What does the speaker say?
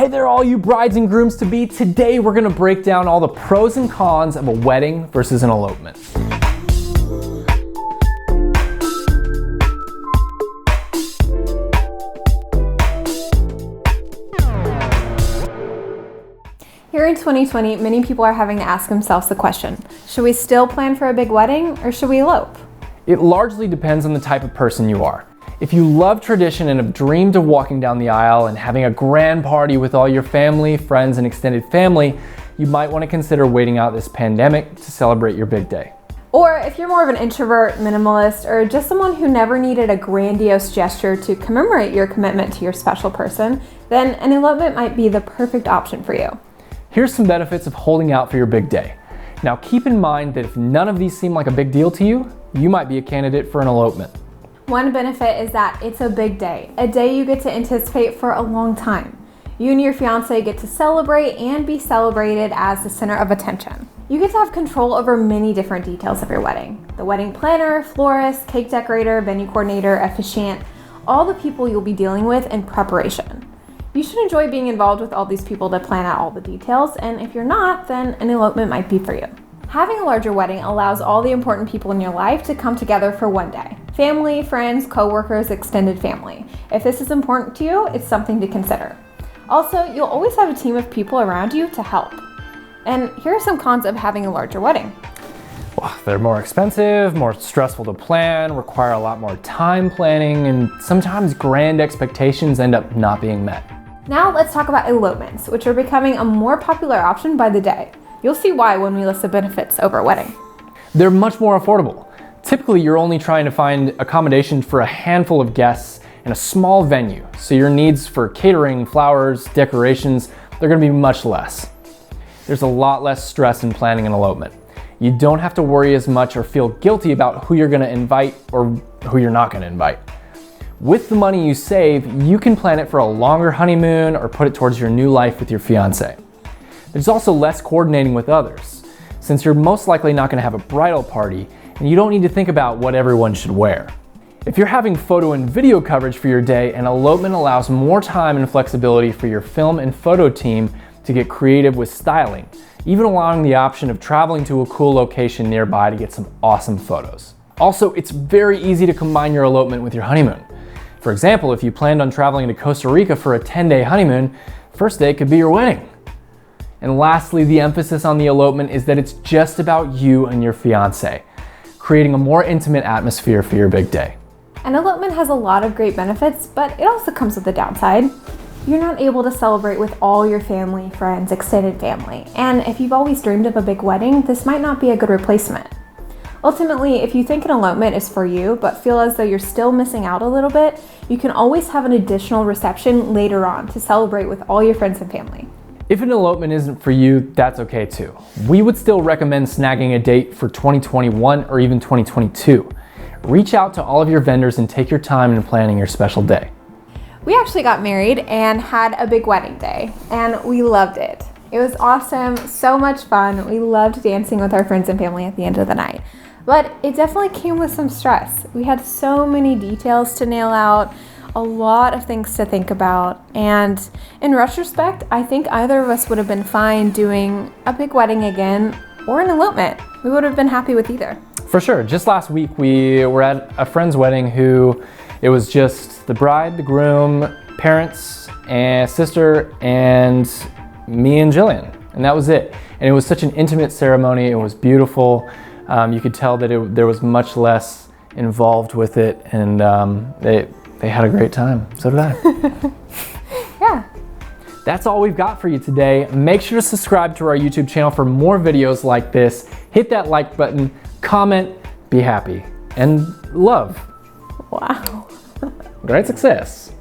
Hey there, all you brides and grooms to be. Today we're gonna break down all the pros and cons of a wedding versus an elopement. Here in 2020, many people are having to ask themselves the question, should we still plan for a big wedding or should we elope? It largely depends on the type of person you are. If you love tradition and have dreamed of walking down the aisle and having a grand party with all your family, friends, and extended family, you might want to consider waiting out this pandemic to celebrate your big day. Or if you're more of an introvert, minimalist, or just someone who never needed a grandiose gesture to commemorate your commitment to your special person, then an elopement might be the perfect option for you. Here's some benefits of holding out for your big day. Now keep in mind that if none of these seem like a big deal to you, you might be a candidate for an elopement. One benefit is that it's a big day, a day you get to anticipate for a long time. You and your fiance get to celebrate and be celebrated as the center of attention. You get to have control over many different details of your wedding. The wedding planner, florist, cake decorator, venue coordinator, officiant, all the people you'll be dealing with in preparation. You should enjoy being involved with all these people to plan out all the details, and if you're not, then an elopement might be for you. Having a larger wedding allows all the important people in your life to come together for one day. Family, friends, coworkers, extended family. If this is important to you, it's something to consider. Also, you'll always have a team of people around you to help. And here are some cons of having a larger wedding. Well, they're more expensive, more stressful to plan, require a lot more time planning, and sometimes grand expectations end up not being met. Now let's talk about elopements, which are becoming a more popular option by the day. You'll see why when we list the benefits over a wedding. They're much more affordable. Typically, you're only trying to find accommodation for a handful of guests in a small venue, so your needs for catering, flowers, decorations, they're gonna be much less. There's a lot less stress in planning an elopement. You don't have to worry as much or feel guilty about who you're gonna invite or who you're not gonna invite. With the money you save, you can plan it for a longer honeymoon or put it towards your new life with your fiance. There's also less coordinating with others, since you're most likely not gonna have a bridal party and you don't need to think about what everyone should wear. If you're having photo and video coverage for your day, an elopement allows more time and flexibility for your film and photo team to get creative with styling, even allowing the option of traveling to a cool location nearby to get some awesome photos. Also, it's very easy to combine your elopement with your honeymoon. For example, if you planned on traveling to Costa Rica for a 10-day honeymoon, first day could be your wedding. And lastly, the emphasis on the elopement is that it's just about you and your fiance, creating a more intimate atmosphere for your big day. An elopement has a lot of great benefits, but it also comes with a downside. You're not able to celebrate with all your family, friends, extended family. And if you've always dreamed of a big wedding, this might not be a good replacement. Ultimately, if you think an elopement is for you, but feel as though you're still missing out a little bit, you can always have an additional reception later on to celebrate with all your friends and family. If an elopement isn't for you, that's okay too. We would still recommend snagging a date for 2021 or even 2022. Reach out to all of your vendors and take your time in planning your special day. We actually got married and had a big wedding day, and we loved it. It was awesome, so much fun. We loved dancing with our friends and family at the end of the night. But it definitely came with some stress. We had so many details to nail out, a lot of things to think about, and in retrospect, I think either of us would have been fine doing a big wedding again or an elopement. We would have been happy with either. For sure. Just last week, we were at a friend's wedding it was just the bride, the groom, parents, and sister, and me and Jillian, and that was it. And it was such an intimate ceremony. It was beautiful. You could tell that there was much less involved with it, and they had a great time. So did I. Yeah. That's all we've got for you today. Make sure to subscribe to our YouTube channel for more videos like this. Hit that like button, comment, be happy, and love. Wow. Great success.